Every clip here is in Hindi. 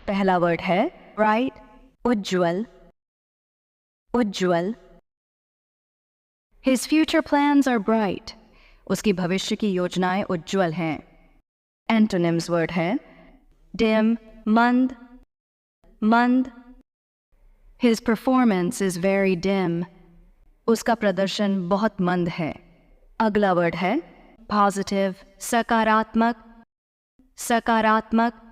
पहला वर्ड है bright, Ujjwal, Ujjwal. His future plans are bright. उसकी भविष्य की योजनाएं उज्ज्वल हैं। Antonyms वर्ड है dim, मंद, मंद। His performance is very dim. उसका प्रदर्शन बहुत मंद है। अगला वर्ड है positive, सकारात्मक, सकारात्मक।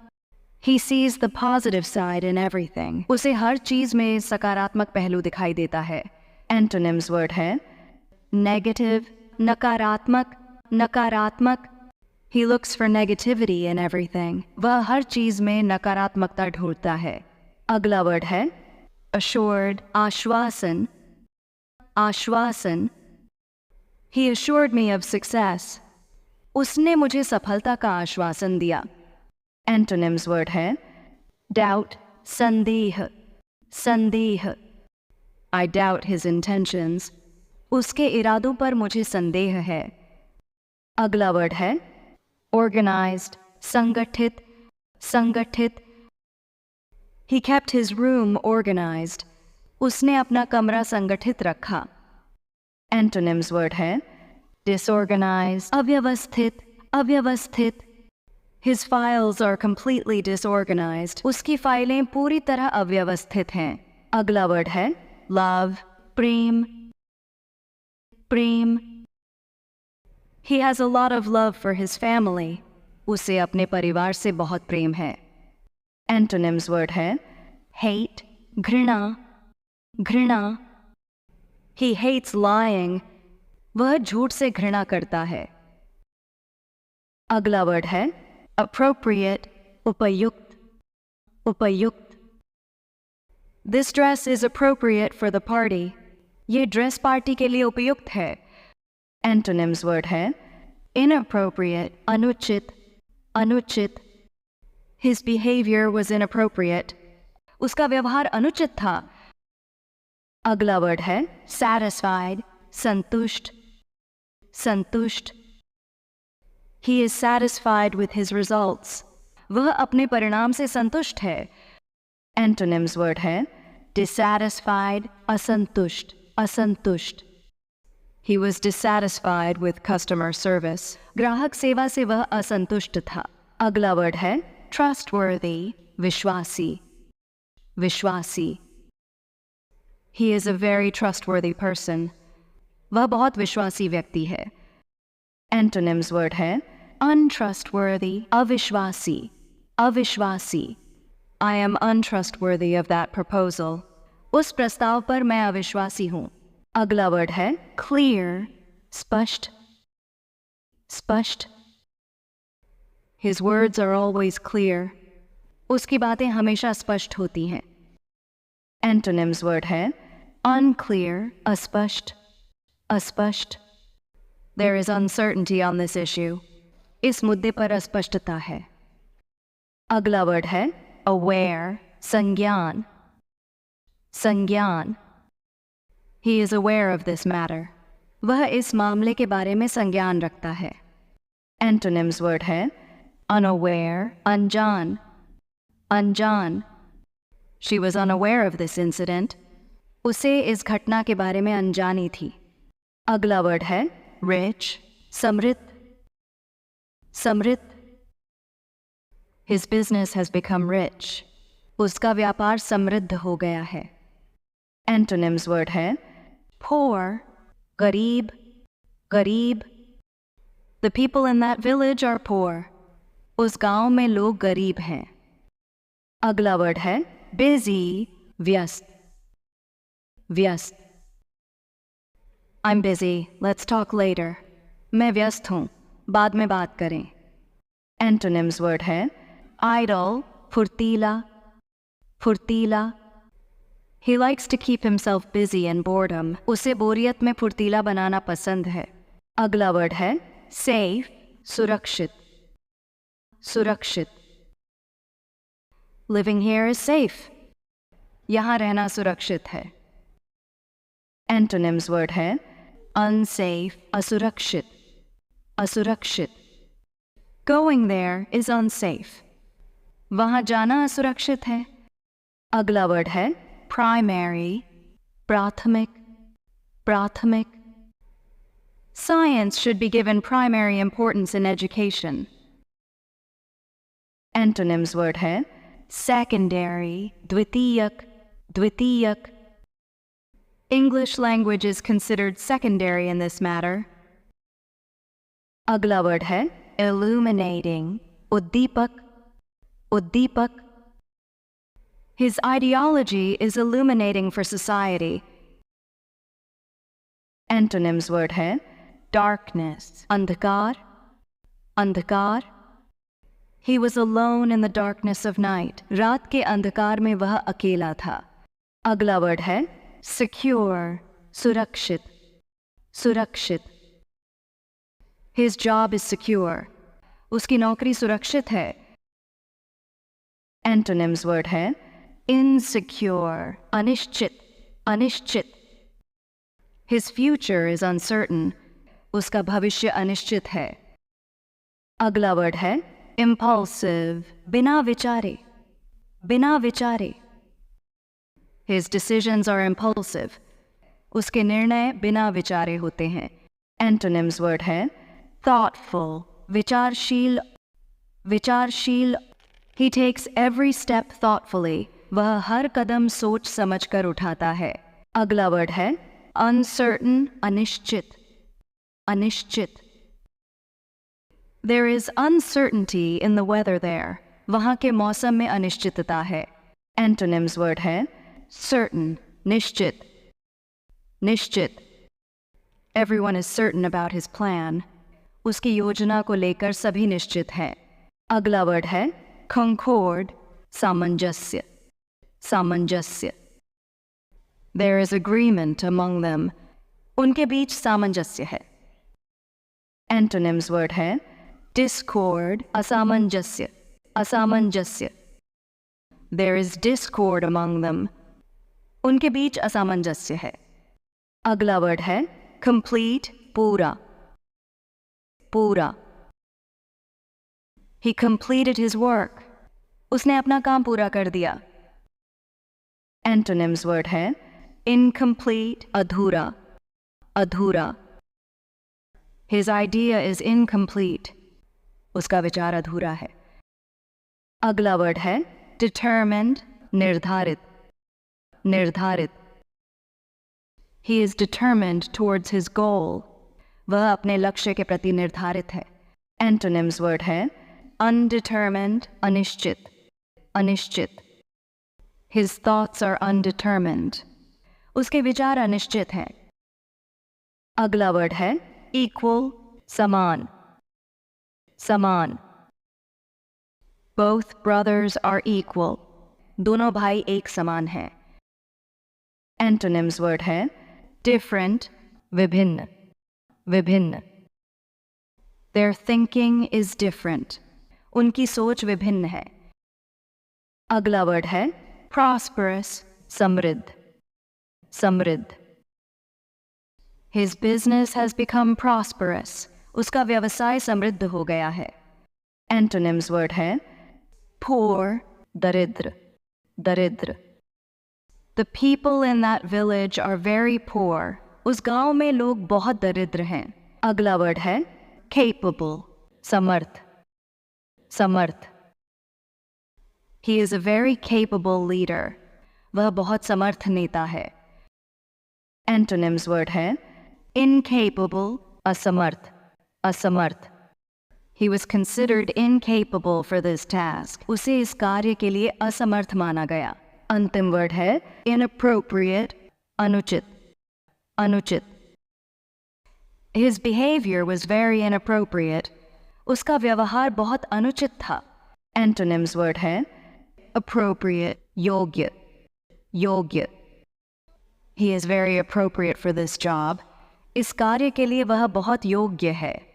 He sees the positive side in everything. उसे हर चीज में सकारात्मक पहलू दिखाई देता है। Antonyms वर्ड है negative, नकारात्मक, नकारात्मक। He looks for negativity in everything. वह हर चीज में नकारात्मकता ढूंढता है। अगला वर्ड है assured, आश्वासन, आश्वासन। He assured me of success. उसने मुझे सफलता का आश्वासन दिया। Antonyms वर्ड है doubt, संदेह, संदेह। I doubt his intentions. उसके इरादों पर मुझे संदेह है। अगला वर्ड है organized, संगठित, संगठित। He kept his room organized. उसने अपना कमरा संगठित रखा। Antonyms वर्ड है disorganized, अव्यवस्थित, अव्यवस्थित। His files are completely disorganized. उसकी फाइलें पूरी तरह अव्यवस्थित हैं। अगला वर्ड है love, Prem, Prem. He has a lot of love for his family. उसे अपने परिवार से बहुत प्रेम है। Antonyms वर्ड है hate, घृणा, घृणा। He hates lying. वह झूठ से घृणा करता है। अगला वर्ड है appropriate, उपयुक्त, उपयुक्त। This dress is appropriate for the party. ये ड्रेस पार्टी के लिए उपयुक्त है। Antonyms वर्ड है inappropriate, अनुचित, अनुचित। His behavior was inappropriate. उसका व्यवहार अनुचित था। अगला वर्ड है satisfied, संतुष्ट, संतुष्ट। He is satisfied with his results. वह अपने परिणाम से संतुष्ट है। Antonyms वर्ड है dissatisfied, असंतुष्ट, असंतुष्ट। He was dissatisfied with customer service. ग्राहक सेवा से वह असंतुष्ट था। अगला वर्ड है trustworthy, विश्वासी, विश्वासी। He is a very trustworthy person. वह बहुत विश्वासी व्यक्ति है। Antonyms वर्ड है untrustworthy, अविश्वासी, अविश्वासी। I am untrustworthy of that proposal. उस प्रस्ताव पर मैं अविश्वासी हूँ। अगला वर्ड है clear, स्पष्ट, स्पष्ट। His words are always clear. उसकी बातें हमेशा स्पष्ट होती हैं। Antonyms वर्ड है unclear, अस्पष्ट, अस्पष्ट। There is uncertainty on this issue. इस मुद्दे पर अस्पष्टता है। अगला वर्ड है aware, संज्ञान, संज्ञान। He is aware of this matter. वह इस मामले के बारे में संज्ञान रखता है। Antonyms वर्ड है unaware, अनजान, अनजान। She was unaware of this incident. उसे इस घटना के बारे में अनजानी थी। अगला वर्ड है rich, समृद्ध, समृद्ध। His business has become rich. उसका व्यापार समृद्ध हो गया है। Antonyms वर्ड है poor, गरीब, गरीब। The people in that village are poor. उस गांव में लोग गरीब हैं। अगला वर्ड है busy, व्यस्त, व्यस्त। I'm busy. Let's talk later. मैं व्यस्त हूँ, बाद में बात करें। Antonyms वर्ड है idle, फुर्तीला, फुर्तीला। He likes to keep himself busy in boredom. उसे बोरियत में फुर्तीला बनाना पसंद है। अगला वर्ड है safe, सुरक्षित, सुरक्षित। Living here is safe. यहाँ रहना सुरक्षित है। Antonyms वर्ड है unsafe, असुरक्षित, असुरक्षित। Going there is unsafe. वहाँ जाना असुरक्षित है। अगला वर्ड है प्राइमरी, प्राथमिक, प्राथमिक। Science should be given primary importance in education. Antonyms word है secondary, द्वितीयक, द्वितीयक. English language is considered secondary in this matter. अगला word है illuminating, उद्दीपक, उद्दीपक. His ideology is illuminating for society. Antonyms word है darkness, अंधकार, अंधकार. He was alone in the darkness of night. रात के अंधकार में वह अकेला था. अगला वर्ड है secure, सुरक्षित, सुरक्षित. His job is secure. उसकी नौकरी सुरक्षित है. Antonyms word है insecure, अनिश्चित, अनिश्चित. His future is uncertain. उसका भविष्य अनिश्चित है. अगला वर्ड है impulsive, बिना विचारे, बिना विचारे. His decisions are impulsive. उसके निर्णय बिना विचारे होते हैं. Antonyms word है thoughtful, विचारशील, विचारशील. He takes every step thoughtfully. वह हर कदम सोच समझ कर उठाता है. अगला वर्ड है uncertain, अनिश्चित, अनिश्चित. There is uncertainty in the weather there. वहाँ के मौसम में अनिश्चितता है. Antonyms word है certain, निश्चित, निश्चित. Everyone is certain about his plan. उसकी योजना को लेकर सभी निश्चित हैं. अगला वर्ड है concord, सामंजस्य, सामंजस्य. There is agreement among them. उनके बीच सामंजस्य है. Antonyms word है discord, असामंजस्य, असामंजस्य. There is discord among them. उनके बीच असामंजस्य है. अगला वर्ड है complete, पूरा, पूरा. He completed his work. उसने अपना काम पूरा कर दिया. Antonyms word है incomplete, अधूरा, अधूरा. His idea is incomplete. उसका विचार अधूरा है. अगला वर्ड है determined, निर्धारित, निर्धारित. He is determined towards his goal. वह अपने लक्ष्य के प्रति निर्धारित है. Antonyms word है undetermined, अनिश्चित, अनिश्चित. His thoughts are undetermined. उसके विचार अनिश्चित हैं. अगला वर्ड है equal, समान, समान. Both brothers are equal. दोनों भाई एक समान हैं. Antonyms word है different, विभिन्न, विभिन्न. Their thinking is different. उनकी सोच विभिन्न है. अगला वर्ड है prosperous, समृद्ध, समृद्ध. His business has become prosperous. उसका व्यवसाय समृद्ध हो गया है. Antonyms word है poor, दरिद्र, दरिद्र. The people in that village are very poor. उस गांव में लोग बहुत दरिद्र हैं. अगला वर्ड है capable, Samarth, Samarth. He is a very capable leader. वह बहुत समर्थ नेता है. Antonyms word है incapable, असमर्थ, असमर्थ. He was considered incapable for this task. उसे इस कार्य के लिए असमर्थ माना गया. अंतिम वर्ड है inappropriate, अनुचित, अनुचित. His behavior was very inappropriate. उसका व्यवहार बहुत अनुचित था. Antonyms word है appropriate, योग्य, योग्य. He is very appropriate for this job. इस कार्य के लिए वह बहुत योग्य है.